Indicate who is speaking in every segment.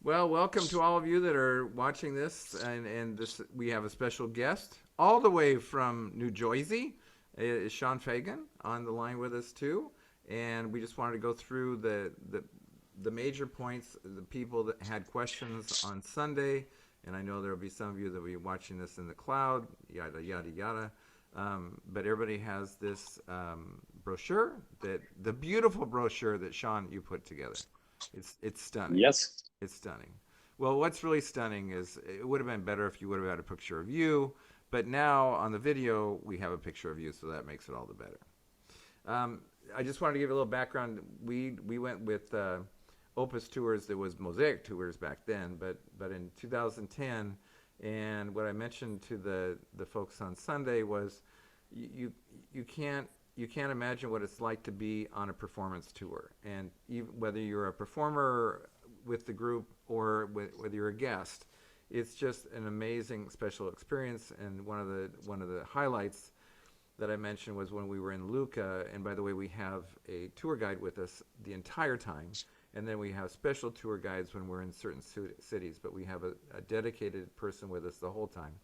Speaker 1: Well, welcome to all of you that are watching this, and this we have a special guest all the way from New Jersey. Is Sean Fagan on the line with us too, and we just wanted to go through the major points, the people that had questions on Sunday, and I know there will be some of you that will be watching this in the cloud, yada yada yada. But everybody has this brochure, that the beautiful brochure that Sean you put together. It's stunning.
Speaker 2: Yes.
Speaker 1: It's stunning. Well, what's really stunning is it would have been better if you would have had a picture of you, but now on the video we have a picture of you, so that makes it all the better. I just wanted to give you a little background. We went with Opus Tours. There was Mosaic Tours back then, but in 2010, and what I mentioned to the folks on Sunday was you you can't you can't imagine what it's like to be on a performance tour, and even whether you're a performer with the group or whether you're a guest, it's just an amazing special experience. And one of the highlights that I mentioned was when we were in Lucca. And by the way, we have a tour guide with us the entire time, and then we have special tour guides when we're in certain cities. But we have a dedicated person with us the whole time.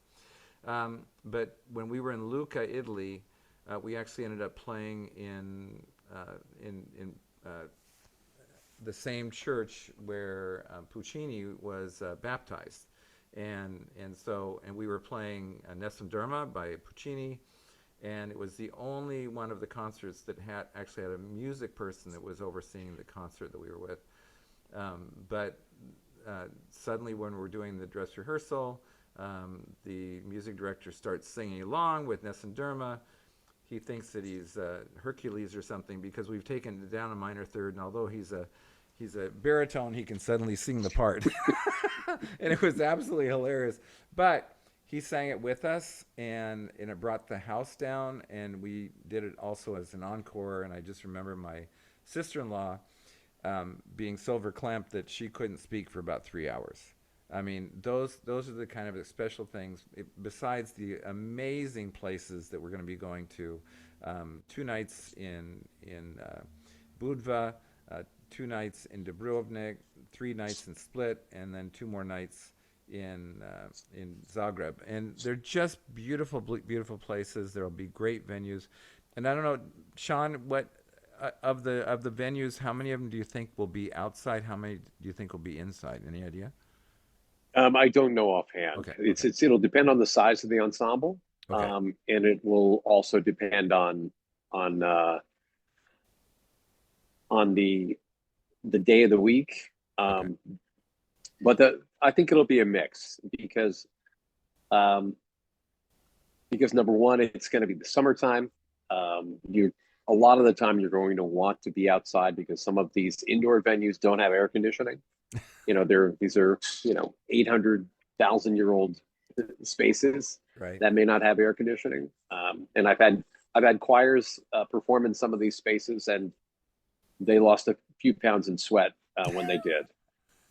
Speaker 1: But when we were in Lucca, Italy, we actually ended up playing in the same church where Puccini was baptized, and we were playing Nessun Dorma by Puccini, and it was the only one of the concerts that had a music person that was overseeing the concert that we were with. But suddenly, when we're doing the dress rehearsal, the music director starts singing along with Nessun Dorma. He thinks that he's Hercules or something, because we've taken it down a minor third, and although he's a baritone, he can suddenly sing the part. And it was absolutely hilarious. But he sang it with us, and it brought the house down, and we did it also as an encore. And I just remember my sister-in-law being so verklempt that she couldn't speak for about 3 hours. I mean, those are the kind of special things. Besides the amazing places that we're going to be going to, 2 nights in Budva, 2 nights in Dubrovnik, 3 nights in Split, and then 2 more nights in Zagreb. And they're just beautiful, beautiful places. There'll be great venues. And I don't know, Sean, what of the venues, how many of them do you think will be outside? How many do you think will be inside? Any idea?
Speaker 2: I don't know offhand.
Speaker 1: Okay, okay,
Speaker 2: It'll depend on the size of the ensemble,
Speaker 1: okay,
Speaker 2: and it will also depend on uh, on the day of the week.
Speaker 1: okay,
Speaker 2: But I think it'll be a mix um, because number one, it's going to be the summertime. You A lot of the time you're going to want to be outside because some of these indoor venues don't have air conditioning. These are 800,000-year-old spaces
Speaker 1: right.
Speaker 2: that may not have air conditioning. And I've had choirs perform in some of these spaces, and they lost a few pounds in sweat when they did.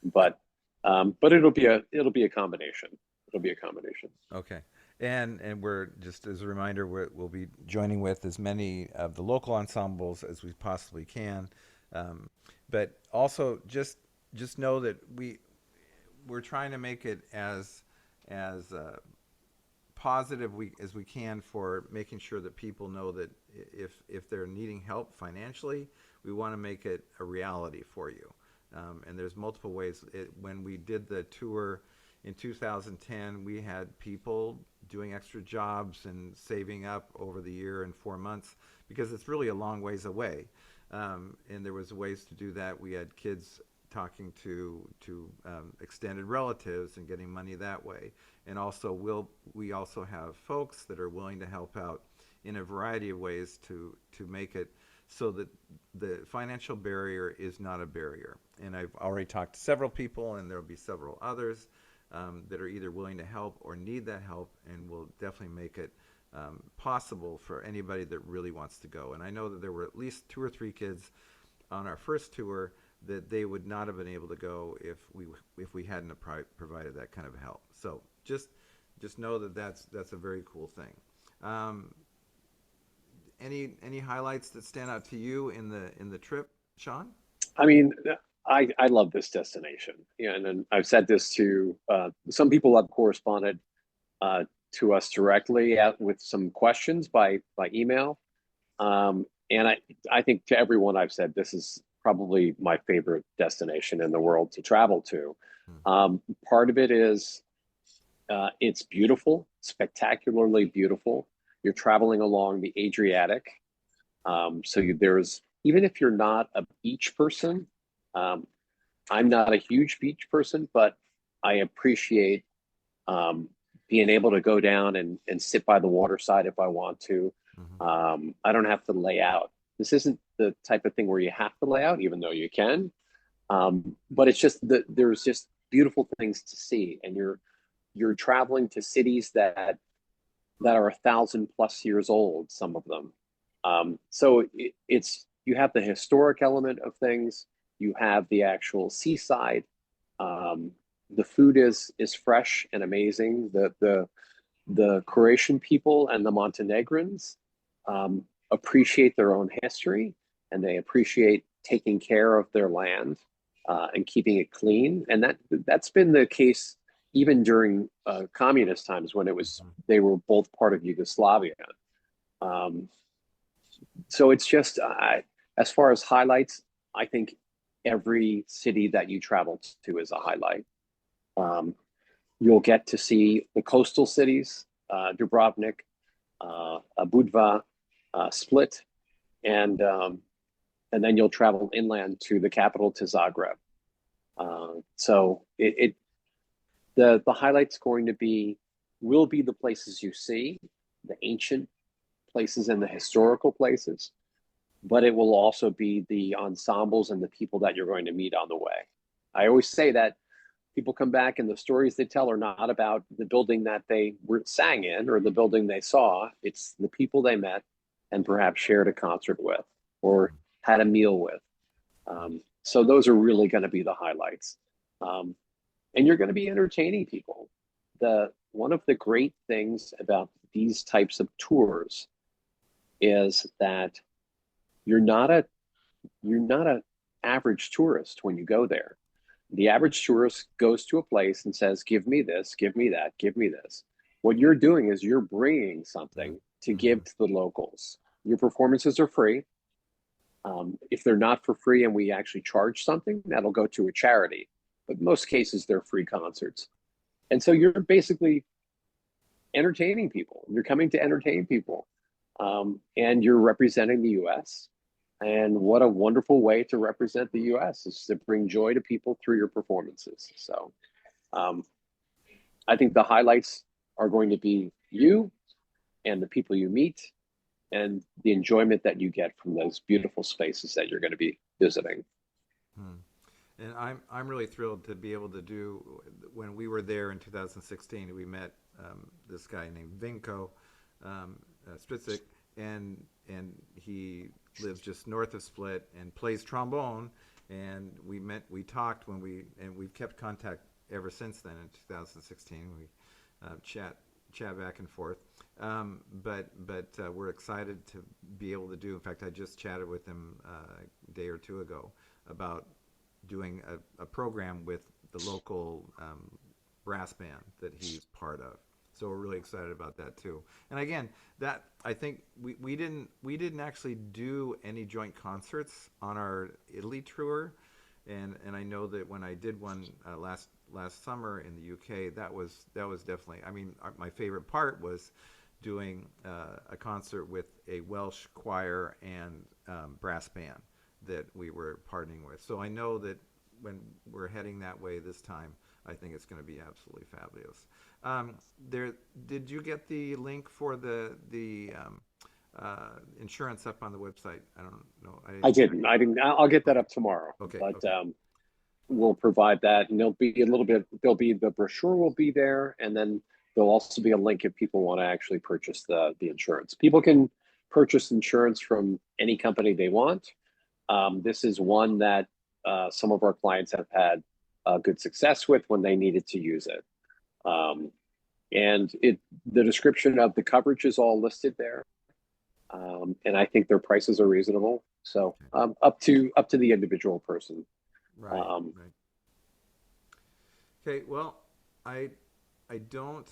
Speaker 2: But it'll be a combination. It'll be a combination.
Speaker 1: Okay. And we're just as a reminder, we'll be joining with as many of the local ensembles as we possibly can. Um, but also just know that we're trying to make it as positive as we can, for making sure that people know that if they're needing help financially, we want to make it a reality for you. And there's multiple ways. When we did the tour in 2010, we had people doing extra jobs and saving up over the year and 4 months, because it's really a long ways away. And there was ways to do that. We had kids talking to extended relatives and getting money that way. And also we also have folks that are willing to help out in a variety of ways to make it so that the financial barrier is not a barrier. And I've already talked to several people, and there will be several others that are either willing to help or need that help, and will definitely make it possible for anybody that really wants to go. And I know that there were at least 2 or 3 kids on our first tour that they would not have been able to go if we hadn't provided that kind of help. So just know that that's a very cool thing. Um, any highlights that stand out to you in the trip, Sean?
Speaker 2: I mean, I love this destination. Yeah, and then I've said this to some people have corresponded uh, to us directly with some questions by email. And I think to everyone I've said this is probably my favorite destination in the world to travel to. Part of it is it's beautiful, spectacularly beautiful. You're traveling along the Adriatic, there's even if you're not a beach person, um, I'm not a huge beach person, but I appreciate being able to go down and sit by the waterside if I want to.
Speaker 1: Hmm.
Speaker 2: I don't have to lay out. This isn't the type of thing where you have to lay out, even though you can. But it's just that there's just beautiful things to see, and you're traveling to cities that are 1,000+ years old, some of them. It's you have the historic element of things, you have the actual seaside. Um, the food is fresh and amazing. The Croatian people and the Montenegrins appreciate their own history, and they appreciate taking care of their land and keeping it clean. And that's been the case even during communist times when they were both part of Yugoslavia. Um, so it's just as far as highlights, I think every city that you travel to is a highlight. Um, you'll get to see the coastal cities, Dubrovnik, Budva, Split, and and then you'll travel inland to the capital, to Zagreb. So the highlight's going to be will be the places you see, the ancient places and the historical places, but it will also be the ensembles and the people that you're going to meet on the way. I always say that people come back and the stories they tell are not about the building that they sang in or the building they saw. It's the people they met and perhaps shared a concert with or had a meal with. So those are really going to be the highlights. Um, and you're going to be entertaining people. The one of the great things about these types of tours is that you're not a you're not an average tourist when you go there. The average tourist goes to a place and says, "Give me this, give me that, give me this." What you're doing is you're bringing something to
Speaker 1: Hmm.
Speaker 2: give to the locals. Your performances are free. If they're not for free and we actually charge something, that'll go to a charity. But in most cases, they're free concerts. And so you're basically entertaining people. You're coming to entertain people. And you're representing the US. And what a wonderful way to represent the US is to bring joy to people through your performances. So um, I think the highlights are going to be you and the people you meet and the enjoyment that you get from those beautiful spaces that you're going to be visiting.
Speaker 1: Hmm. And I'm really thrilled to be able to do. When we were there in 2016, we met this guy named Vinko Stritzik, and he lives just north of Split and plays trombone. And we talked and we've kept contact ever since then. In 2016, we chat back and forth. But we're excited to be able to do. In fact, I just chatted with him a day or two ago about doing a program with the local brass band that he's part of. So we're really excited about that too. And again, that I think we didn't actually do any joint concerts on our Italy tour, and I know that when I did one last summer in the UK, that was definitely. I mean, my favorite part was doing a concert with a Welsh choir and brass band that we were partnering with. So I know that when we're heading that way this time, I think it's going to be absolutely fabulous. Did you get the link for insurance up on the website? I don't know.
Speaker 2: I didn't. I didn't. I'll get that
Speaker 1: Okay.
Speaker 2: up tomorrow,
Speaker 1: Okay.
Speaker 2: but
Speaker 1: Okay.
Speaker 2: we'll provide that, and there'll be a little bit. There'll be the brochure will be there, and then there'll also be a link if people want to actually purchase the insurance. People can purchase insurance from any company they want. This is one that some of our clients have had good success with when they needed to use it. Um, and the description of the coverage is all listed there, and I think their prices are reasonable. So up to the individual person.
Speaker 1: Right. Right. Okay. Well, I I don't.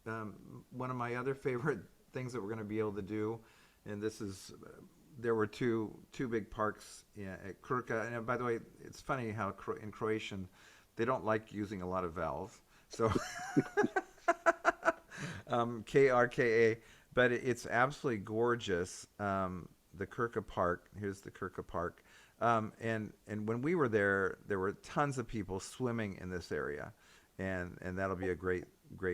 Speaker 1: Um, One of my other favorite things that we're going to be able to do, and this is, there were two big parks, yeah, at Krka. And by the way, it's funny how in Croatian they don't like using a lot of vowels. So KRKA, but it's absolutely gorgeous. The Krka Park. Here's the Krka Park. And when we were there were tons of people swimming in this area, and that'll be a great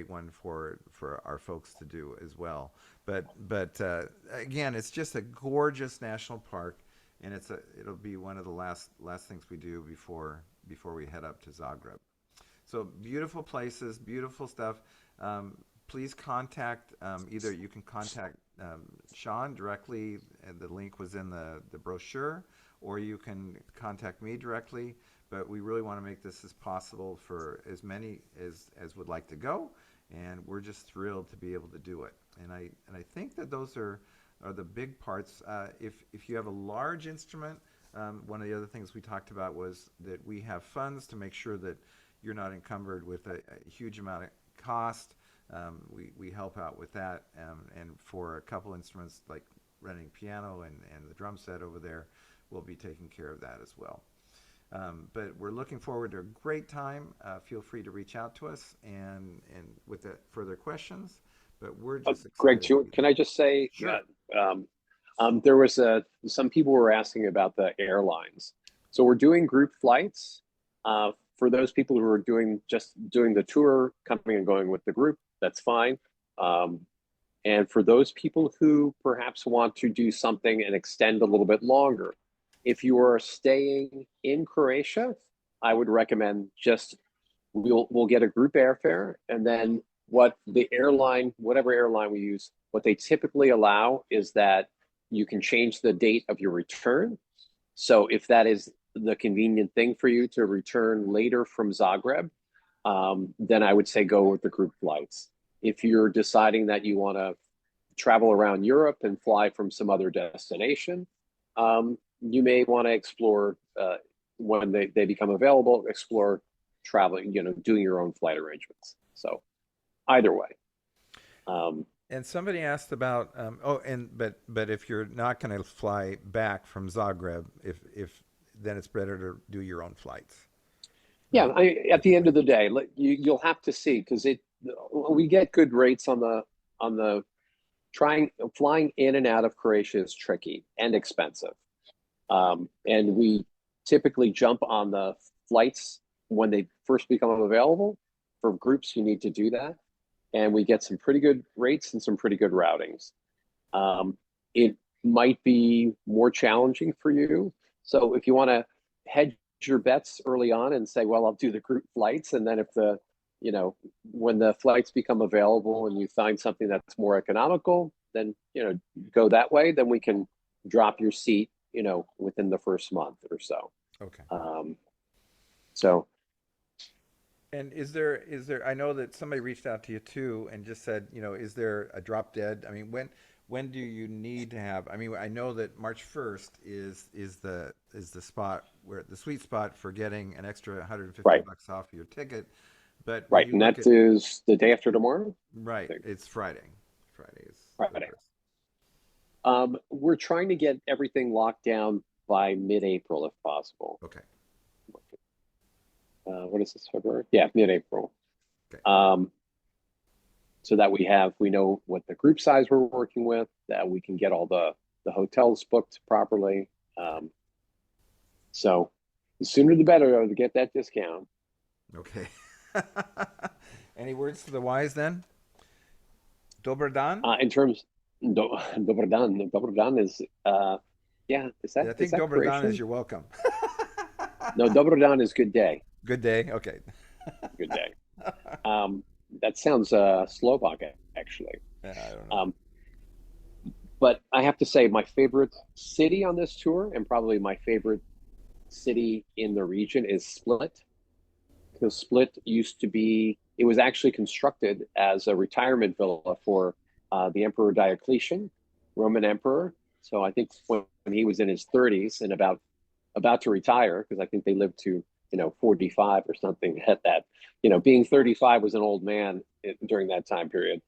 Speaker 1: one for our folks to do as well. But again, it's just a gorgeous national park, and it'll be one of the last things we do before we head up to Zagreb. So beautiful places, beautiful stuff. Please contact, either you can contact Sean directly, and the link was in the brochure, or you can contact me directly. But we really want to make this as possible for as many as would like to go, and we're just thrilled to be able to do it. And I think that those are the big parts. If you have a large instrument, one of the other things we talked about was that we have funds to make sure that you're not encumbered with a huge amount of cost. We help out with that, and for a couple instruments like renting piano and the drum set over there, we'll be taking care of that as well. But we're looking forward to a great time. Feel free to reach out to us and with the further questions. But we're just
Speaker 2: Greg,
Speaker 1: excited to be
Speaker 2: can I just say,
Speaker 1: Sure.
Speaker 2: there was some people were asking about the airlines. So we're doing group flights. For those people who are just doing the tour, coming and going with the group, that's fine. And for those people who perhaps want to do something and extend a little bit longer, if you are staying in Croatia, I would recommend just we'll get a group airfare, and then whatever airline we use, what they typically allow is that you can change the date of your return. So if that is the convenient thing for you to return later from Zagreb, then I would say go with the group flights. If you're deciding that you want to travel around Europe and fly from some other destination, you may want to explore, when they become available, explore traveling, doing your own flight arrangements. So either way.
Speaker 1: And somebody asked about but if you're not going to fly back from Zagreb, if then it's better to do your own flights.
Speaker 2: Yeah, at the end of the day, you'll have to see, because we get good rates on the flying in and out of Croatia is tricky and expensive. And we typically jump on the flights when they first become available. For groups, you need to do that. And we get some pretty good rates and some pretty good routings. It might be more challenging for you. So if you want to hedge your bets early on and say, well, I'll do the group flights. And then when the flights become available and you find something that's more economical, then, go that way. Then we can drop your seat, within the first month or so.
Speaker 1: Okay.
Speaker 2: So.
Speaker 1: And is there? I know that somebody reached out to you too and just said, is there a drop dead? I mean, when do you need to have? I mean, I know that March 1st is the spot where the sweet spot for getting an extra 150
Speaker 2: Right.
Speaker 1: bucks off your ticket. But when
Speaker 2: Right,
Speaker 1: you
Speaker 2: and
Speaker 1: look
Speaker 2: that
Speaker 1: at
Speaker 2: is the day after tomorrow.
Speaker 1: right, it's Friday. Friday is the
Speaker 2: Friday.
Speaker 1: first.
Speaker 2: We're trying to get everything locked down by mid-April, if possible.
Speaker 1: Okay.
Speaker 2: What is this, February? Yeah, mid-April.
Speaker 1: Okay.
Speaker 2: So that we know what the group size we're working with, that we can get all the hotels booked properly. So the sooner the better to get that discount.
Speaker 1: Okay. Any words to the wise then? Dobar dan?
Speaker 2: In terms, Dobar dan is, yeah, is
Speaker 1: I think
Speaker 2: that
Speaker 1: Dobar dan is
Speaker 2: Croatian?
Speaker 1: you're welcome.
Speaker 2: No, Dobar dan is good day.
Speaker 1: Good day. Okay.
Speaker 2: Good day. That sounds Slovak, actually.
Speaker 1: Yeah, I don't know.
Speaker 2: But I have to say, my favorite city on this tour, and probably my favorite city in the region, is Split. Because Split it was actually constructed as a retirement villa for the Emperor Diocletian, Roman emperor. So I think when he was in his 30s, in about about to retire, because I think they lived to 45 or something at that. Being 35 was an old man during that time period.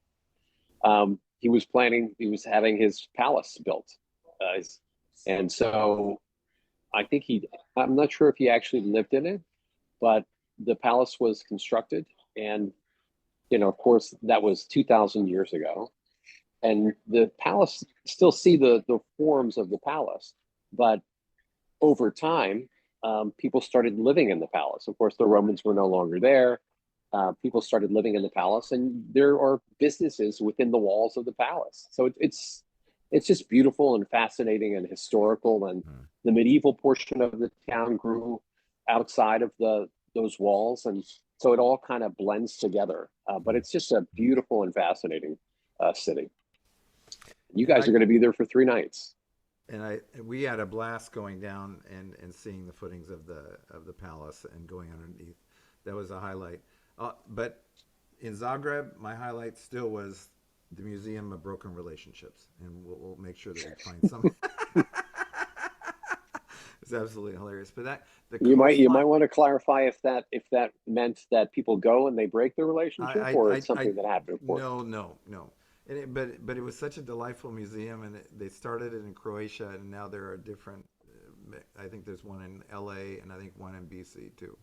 Speaker 2: He was having his palace built, uh, and so I think I'm not sure if he actually lived in it, but the palace was constructed, and of course, that was 2,000 years ago, and the palace still see the forms of the palace, but over time, people started living in the palace. Of course, the Romans were no longer there. People started living in the palace, and there are businesses within the walls of the palace. So it's just beautiful and fascinating and historical. And
Speaker 1: Mm.
Speaker 2: the medieval portion of the town grew outside of those walls, and so it all kind of blends together. But it's just a beautiful and fascinating city. You
Speaker 1: And
Speaker 2: guys
Speaker 1: I
Speaker 2: are going to be there for 3 nights.
Speaker 1: we had a blast going down and seeing the footings of the palace and going underneath. That was a highlight. But in Zagreb, my highlight still was the Museum of Broken Relationships, and we'll make sure that we find some. It's absolutely hilarious. But that the
Speaker 2: You might
Speaker 1: coastline,
Speaker 2: want to clarify if that meant that people go and they break the relationship, or it's
Speaker 1: I
Speaker 2: something that happened before.
Speaker 1: no, no, no. But it was such a delightful museum, and they started it in Croatia, and now there are different. I think there's one in L.A. and I think one in B.C. too.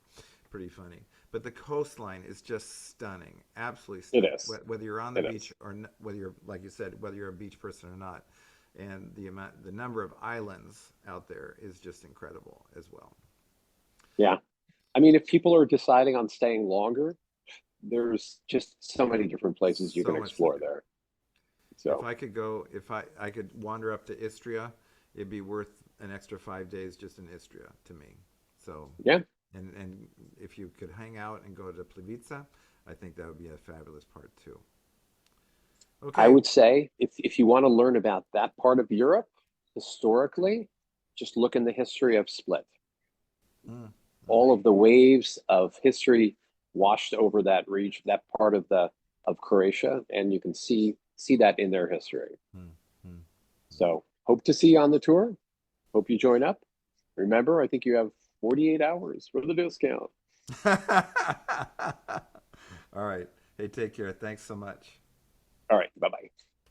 Speaker 1: Pretty funny. But the coastline is just stunning, absolutely
Speaker 2: It
Speaker 1: stunning.
Speaker 2: is.
Speaker 1: Whether you're on the
Speaker 2: It
Speaker 1: beach
Speaker 2: is.
Speaker 1: or whether you're, like you said, whether you're a beach person or not, and the number of islands out there is just incredible as well.
Speaker 2: Yeah. I mean, if people are deciding on staying longer, there's just so many different places you can
Speaker 1: So much to
Speaker 2: explore
Speaker 1: do.
Speaker 2: there.
Speaker 1: If
Speaker 2: So,
Speaker 1: I could go, if I could wander up to Istria, it'd be worth an extra 5 days just in Istria to me. So,
Speaker 2: yeah,
Speaker 1: and if you could hang out and go to Plivica, I think that would be a fabulous part too.
Speaker 2: I
Speaker 1: Okay.
Speaker 2: would say if you want to learn about that part of Europe historically, just look in the history of Split.
Speaker 1: Mm, mm,
Speaker 2: All of the waves of history washed over that region, that part of Croatia, and you can see that in their history.
Speaker 1: mm, mm,
Speaker 2: So hope to see you on the tour. Hope you join up. Remember, I think you have 48 hours for the discount.
Speaker 1: mm. All right. Hey, take care. Thanks so much.
Speaker 2: All right, bye bye.